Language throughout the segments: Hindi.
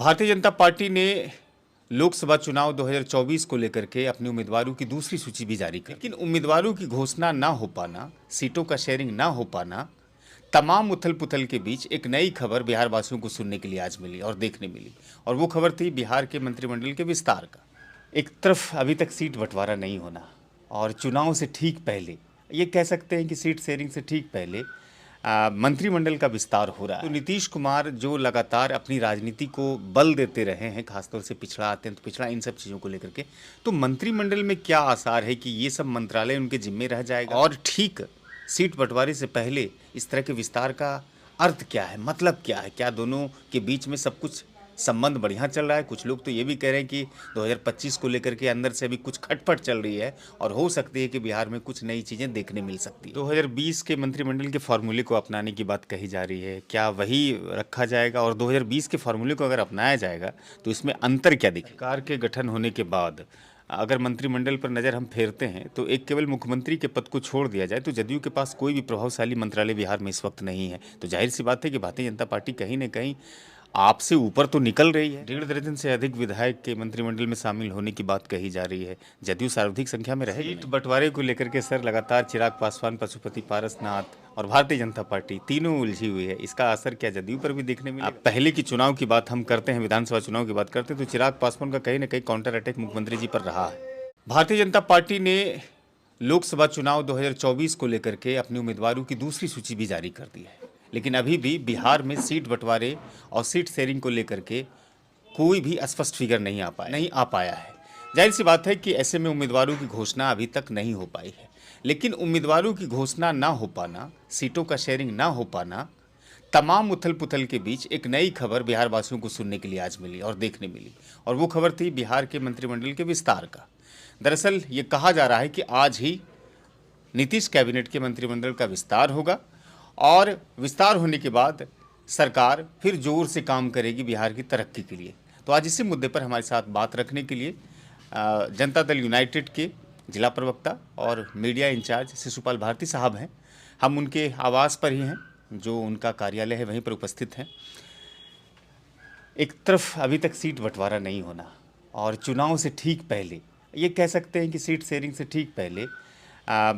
भारतीय जनता पार्टी ने लोकसभा चुनाव 2024 को लेकर के अपने उम्मीदवारों की दूसरी सूची भी जारी की, लेकिन उम्मीदवारों की घोषणा ना हो पाना, सीटों का शेयरिंग ना हो पाना, तमाम उथल पुथल के बीच एक नई खबर बिहार वासियों को सुनने के लिए आज मिली और देखने मिली। और वो खबर थी बिहार के मंत्रिमंडल के विस्तार का। एक तरफ अभी तक सीट बंटवारा नहीं होना और चुनाव से ठीक पहले, ये कह सकते हैं कि सीट शेयरिंग से ठीक पहले मंत्रिमंडल का विस्तार हो रहा है। तो नीतीश कुमार जो लगातार अपनी राजनीति को बल देते रहे हैं, खासतौर से पिछड़ा, अत्यंत पिछड़ा, इन सब चीज़ों को लेकर के, तो मंत्रिमंडल में क्या आसार है कि ये सब मंत्रालय उनके जिम्मे रह जाएगा? और ठीक सीट बंटवारे से पहले इस तरह के विस्तार का अर्थ क्या है, मतलब क्या है? क्या दोनों के बीच में सब कुछ संबंध बढ़िया चल रहा है? कुछ लोग तो ये भी कह रहे हैं कि 2025 को लेकर के अंदर से अभी कुछ खटपट चल रही है और हो सकती है कि बिहार में कुछ नई चीज़ें देखने मिल सकती है। 2020 के मंत्रिमंडल के फॉर्मूले को अपनाने की बात कही जा रही है, क्या वही रखा जाएगा? और 2020 के फॉर्मूले को अगर अपनाया जाएगा तो इसमें अंतर क्या दिखेगा? सरकार के गठन होने के बाद अगर मंत्रिमंडल पर नज़र हम फेरते हैं तो एक केवल मुख्यमंत्री के पद को छोड़ दिया जाए तो जदयू के पास कोई भी प्रभावशाली मंत्रालय बिहार में इस वक्त नहीं है। तो जाहिर सी बात है कि भारतीय जनता पार्टी कहीं ना कहीं आपसे ऊपर तो निकल रही है। 1.5 दर्जन से अधिक विधायक के मंत्रिमंडल में शामिल होने की बात कही जा रही है। जदयू सर्वाधिक संख्या में रहेगी। सीट बंटवारे को लेकर के सर लगातार चिराग पासवान, पशुपति पारसनाथ और भारतीय जनता पार्टी तीनों उलझी हुई है। इसका असर क्या जदयू पर भी देखने मिलेगा? अब पहले की चुनाव की बात हम करते हैं, विधानसभा चुनाव की बात करते हैं, तो चिराग पासवान का कहीं ना कहीं काउंटर अटैक मुख्यमंत्री जी पर रहा है। भारतीय जनता पार्टी ने लोकसभा चुनाव 2024 को लेकर के अपने उम्मीदवारों की दूसरी सूची भी जारी कर दी है, लेकिन अभी भी बिहार में सीट बंटवारे और सीट शेयरिंग को लेकर के कोई भी स्पष्ट फिगर नहीं आ पाया है। जाहिर सी बात है कि ऐसे में उम्मीदवारों की घोषणा अभी तक नहीं हो पाई है, लेकिन उम्मीदवारों की घोषणा ना हो पाना, सीटों का शेयरिंग ना हो पाना, तमाम उथल पुथल के बीच एक नई खबर बिहार वासियों को सुनने के लिए आज मिली और देखने मिली। और वो खबर थी बिहार के मंत्रिमंडल के विस्तार का। दरअसल ये कहा जा रहा है कि आज ही नीतीश कैबिनेट के मंत्रिमंडल का विस्तार होगा और विस्तार होने के बाद सरकार फिर जोर से काम करेगी बिहार की तरक्की के लिए। तो आज इसी मुद्दे पर हमारे साथ बात रखने के लिए जनता दल यूनाइटेड के जिला प्रवक्ता और मीडिया इंचार्ज शिशुपाल भारती साहब हैं। हम उनके आवास पर ही हैं, जो उनका कार्यालय है वहीं पर उपस्थित हैं। एक तरफ अभी तक सीट बंटवारा नहीं होना और चुनाव से ठीक पहले, ये कह सकते हैं कि सीट शेयरिंग से ठीक पहले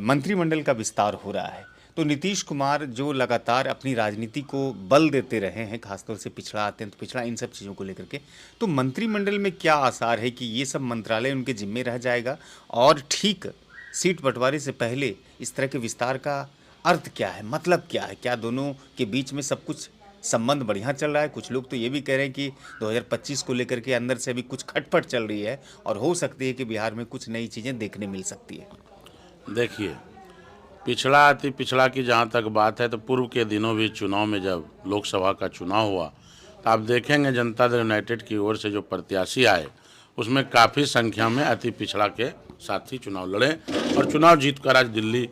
मंत्रिमंडल का विस्तार हो रहा है। तो नीतीश कुमार जो लगातार अपनी राजनीति को बल देते रहे हैं, खासतौर से पिछड़ा, अत्यंत पिछड़ा, इन सब चीज़ों को लेकर के, तो मंत्रिमंडल में क्या आसार है कि ये सब मंत्रालय उनके जिम्मे रह जाएगा? और ठीक सीट बंटवारे से पहले इस तरह के विस्तार का अर्थ क्या है, मतलब क्या है? क्या दोनों के बीच में सब कुछ संबंध बढ़िया चल रहा है? कुछ लोग तो ये भी कह रहे हैं कि 2025 को लेकर के अंदर से अभी कुछ खटपट चल रही है और हो सकती है कि बिहार में कुछ नई चीज़ें देखने मिल सकती है। देखिए, पिछड़ा अति पिछड़ा की जहाँ तक बात है तो पूर्व के दिनों भी चुनाव में जब लोकसभा का चुनाव हुआ तो आप देखेंगे जनता दल यूनाइटेड की ओर से जो प्रत्याशी आए उसमें काफ़ी संख्या में अति पिछड़ा के साथी चुनाव लड़े और चुनाव जीतकर आज दिल्ली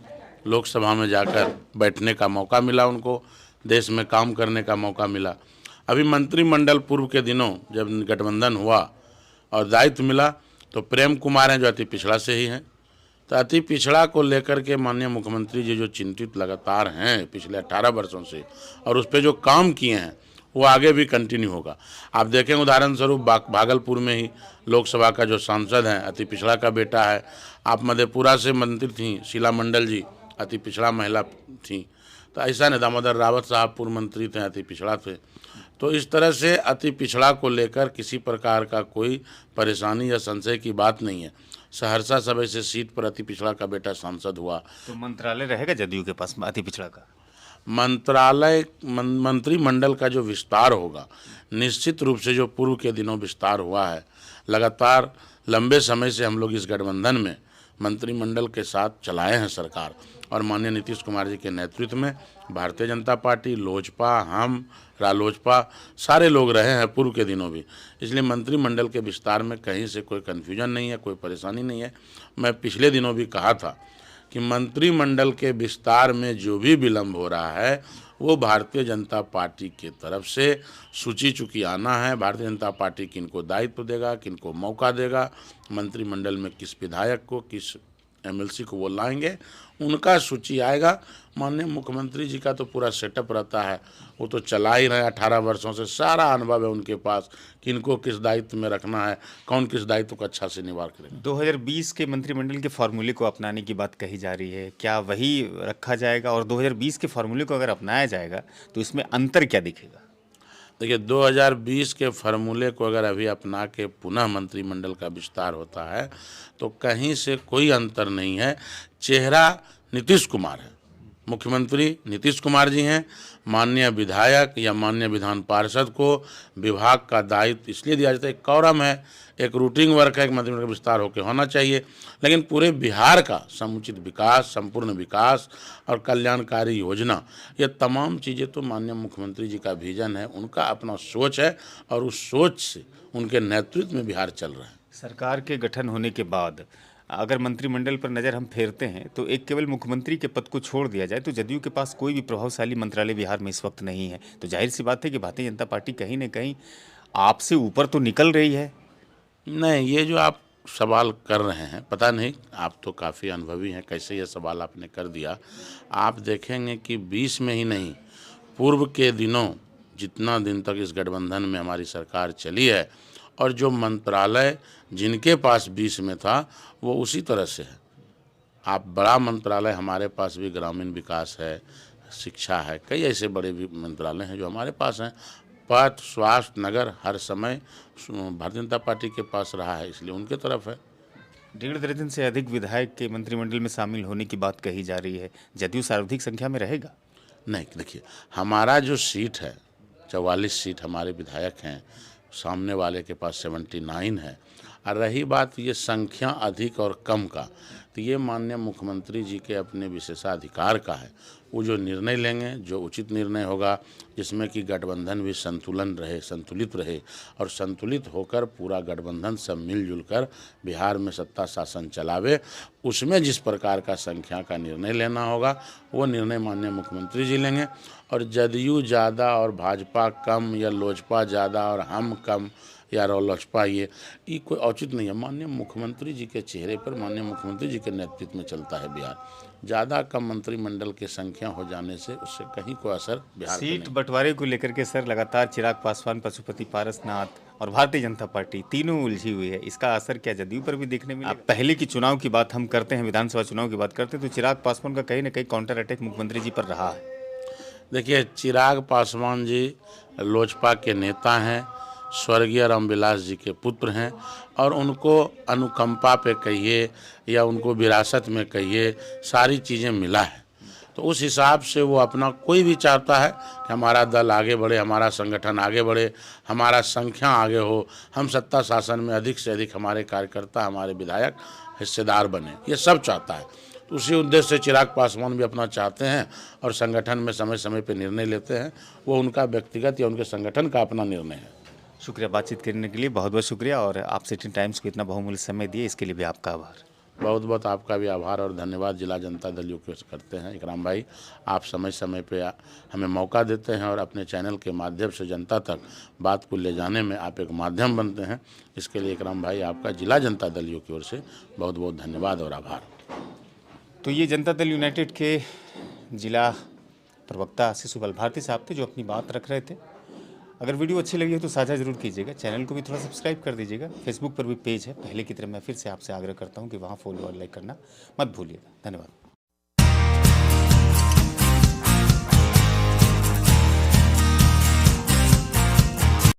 लोकसभा में जाकर बैठने का मौका मिला, उनको देश में काम करने का मौका मिला। अभी मंत्रिमंडल पूर्व के दिनों जब गठबंधन हुआ और दायित्व मिला तो प्रेम कुमार हैं जो अति पिछड़ा से ही हैं। तो अति पिछड़ा को लेकर के माननीय मुख्यमंत्री जी जो चिंतित लगातार हैं पिछले 18 वर्षों से और उस पर जो काम किए हैं वो आगे भी कंटिन्यू होगा। आप देखें उदाहरण स्वरूप भागलपुर में ही लोकसभा का जो सांसद हैं अति पिछड़ा का बेटा है। आप मधेपुरा से मंत्री थी शीला मंडल जी, अति पिछड़ा महिला थी। तो ऐसा नहीं, दामोदर रावत साहब पूर्व मंत्री थे, अति पिछड़ा थे। तो इस तरह से अति पिछड़ा को लेकर किसी प्रकार का कोई परेशानी या संशय की बात नहीं है। सहरसा सभा से सीट पर अति पिछड़ा का बेटा सांसद हुआ। तो मंत्रालय रहेगा जदयू के पास अति पिछड़ा का? मंत्रिमंडल का जो विस्तार होगा, निश्चित रूप से जो पूर्व के दिनों विस्तार हुआ है, लगातार लंबे समय से हम लोग इस गठबंधन में मंत्रिमंडल के साथ चलाए हैं सरकार और माननीय नीतीश कुमार जी के नेतृत्व में भारतीय जनता पार्टी, लोजपा, हम, रालोजपा सारे लोग रहे हैं पूर्व के दिनों भी। इसलिए मंत्रिमंडल के विस्तार में कहीं से कोई कन्फ्यूजन नहीं है, कोई परेशानी नहीं है। मैं पिछले दिनों भी कहा था कि मंत्रिमंडल के विस्तार में जो भी विलम्ब हो रहा है वो भारतीय जनता पार्टी की तरफ से सूची चूँकि आना है। भारतीय जनता पार्टी किनको दायित्व देगा, किनको मौका देगा, मंत्रिमंडल में किस विधायक को, किस एमएलसी को वो लाएंगे, उनका सूची आएगा। माननीय मुख्यमंत्री जी का तो पूरा सेटअप रहता है, वो तो चला ही रहे 18 वर्षों से, सारा अनुभव है उनके पास, किनको किस दायित्व में रखना है, कौन किस दायित्व को अच्छा से निभा करेगा। 2020 के मंत्रिमंडल के फार्मूले को अपनाने की बात कही जा रही है, क्या वही रखा जाएगा? और 2020 के फार्मूले को अगर अपनाया जाएगा तो इसमें अंतर क्या दिखेगा? देखिए, 2020 के फार्मूले को अगर अभी अपना के पुनः मंत्रिमंडल का विस्तार होता है तो कहीं से कोई अंतर नहीं है। चेहरा नीतीश कुमार है, मुख्यमंत्री नीतीश कुमार जी हैं। माननीय विधायक या माननीय विधान पार्षद को विभाग का दायित्व इसलिए दिया जाता है, एक कॉरम है, एक रूटीन वर्क है, एक मंत्रिमंडल का विस्तार होकर होना चाहिए। लेकिन पूरे बिहार का समुचित विकास, संपूर्ण विकास और कल्याणकारी योजना, ये तमाम चीज़ें तो माननीय मुख्यमंत्री जी का विजन है, उनका अपना सोच है और उस सोच से उनके नेतृत्व में बिहार चल रहा है। सरकार के गठन होने के बाद अगर मंत्रिमंडल पर नज़र हम फेरते हैं तो एक केवल मुख्यमंत्री के पद को छोड़ दिया जाए तो जदयू के पास कोई भी प्रभावशाली मंत्रालय बिहार में इस वक्त नहीं है। तो जाहिर सी बात है कि भारतीय जनता पार्टी कहीं ना कहीं आपसे ऊपर तो निकल रही है। नहीं, ये जो आप सवाल कर रहे हैं, पता नहीं, आप तो काफ़ी अनुभवी हैं, कैसे ये सवाल आपने कर दिया। आप देखेंगे कि 20 में ही नहीं, पूर्व के दिनों जितना दिन तक इस गठबंधन में हमारी सरकार चली है और जो मंत्रालय जिनके पास 20 में था वो उसी तरह से है। आप बड़ा मंत्रालय हमारे पास भी ग्रामीण विकास है, शिक्षा है, कई ऐसे बड़े भी मंत्रालय हैं जो हमारे पास हैं। पथ, स्वास्थ्य, नगर हर समय भारतीय जनता पार्टी के पास रहा है, इसलिए उनके तरफ है। 1.5 दर्जन से अधिक विधायक के मंत्रिमंडल में शामिल होने की बात कही जा रही है, जदयू सर्वाधिक संख्या में रहेगा? नहीं, देखिए, हमारा जो सीट है 44 सीट हमारे विधायक हैं, सामने वाले के पास 79 है। और रही बात ये संख्या अधिक और कम का, तो ये माननीय मुख्यमंत्री जी के अपने विशेषाधिकार का है। वो जो निर्णय लेंगे, जो उचित निर्णय होगा, जिसमें कि गठबंधन भी संतुलित रहे और संतुलित होकर पूरा गठबंधन सब मिलजुल कर बिहार में सत्ता शासन चलावे, उसमें जिस प्रकार का संख्या का निर्णय लेना होगा वो निर्णय माननीय मुख्यमंत्री जी लेंगे। और जदयू ज़्यादा और भाजपा कम या लोजपा ज़्यादा और हम कम या लोजपा, ये कोई औचित नहीं है। माननीय मुख्यमंत्री जी के चेहरे पर, माननीय मुख्यमंत्री जी के नेतृत्व में चलता है बिहार। ज़्यादा कम मंत्रिमंडल की संख्या हो जाने से उससे कहीं कोई असर बिहार पर सीट नहीं। बंटवारे को लेकर के सर लगातार चिराग पासवान, पशुपति पारसनाथ और भारतीय जनता पार्टी तीनों उलझी हुई है, इसका असर क्या जदयू पर भी देखने मिलेगा? पहले की चुनाव की बात हम करते हैं, विधानसभा चुनाव की बात करते हैं, तो चिराग पासवान का कहीं ना कहीं काउंटर अटैक मुख्यमंत्री जी पर रहा है। देखिए, चिराग पासवान जी लोजपा के नेता हैं, स्वर्गीय रामविलास जी के पुत्र हैं और उनको अनुकंपा पे कहिए या उनको विरासत में कहिए, सारी चीज़ें मिला है। तो उस हिसाब से वो अपना, कोई भी चाहता है कि हमारा दल आगे बढ़े, हमारा संगठन आगे बढ़े, हमारा संख्या आगे हो, हम सत्ता शासन में अधिक से अधिक हमारे कार्यकर्ता, हमारे विधायक हिस्सेदार बने, ये सब चाहता है। तो उसी उद्देश्य से चिराग पासवान भी अपना चाहते हैं और संगठन में समय समय पर निर्णय लेते हैं। वो उनका व्यक्तिगत या उनके संगठन का अपना निर्णय है। शुक्रिया बातचीत करने के लिए, बहुत बहुत शुक्रिया, और आप सिटी टाइम्स को इतना बहुमूल्य समय दिए इसके लिए भी आपका आभार। बहुत बहुत आपका भी आभार और धन्यवाद जिला जनता दल यू के करते हैं। इकराम भाई, आप समय समय पे हमें मौका देते हैं और अपने चैनल के माध्यम से जनता तक बात को ले जाने में आप एक माध्यम बनते हैं। इसके लिए इकराम भाई आपका जिला जनता दल यू की ओर से बहुत बहुत धन्यवाद और आभार। तो ये जनता दल यूनाइटेड के जिला प्रवक्ता शिशुपाल भारती साहब थे जो अपनी बात रख रहे थे। अगर वीडियो अच्छी लगी हो तो साझा जरूर कीजिएगा, चैनल को भी थोड़ा सब्सक्राइब कर दीजिएगा। फेसबुक पर भी पेज है, पहले की तरह मैं फिर से आपसे आग्रह करता हूं कि वहां फॉलो और लाइक करना मत भूलिएगा। धन्यवाद।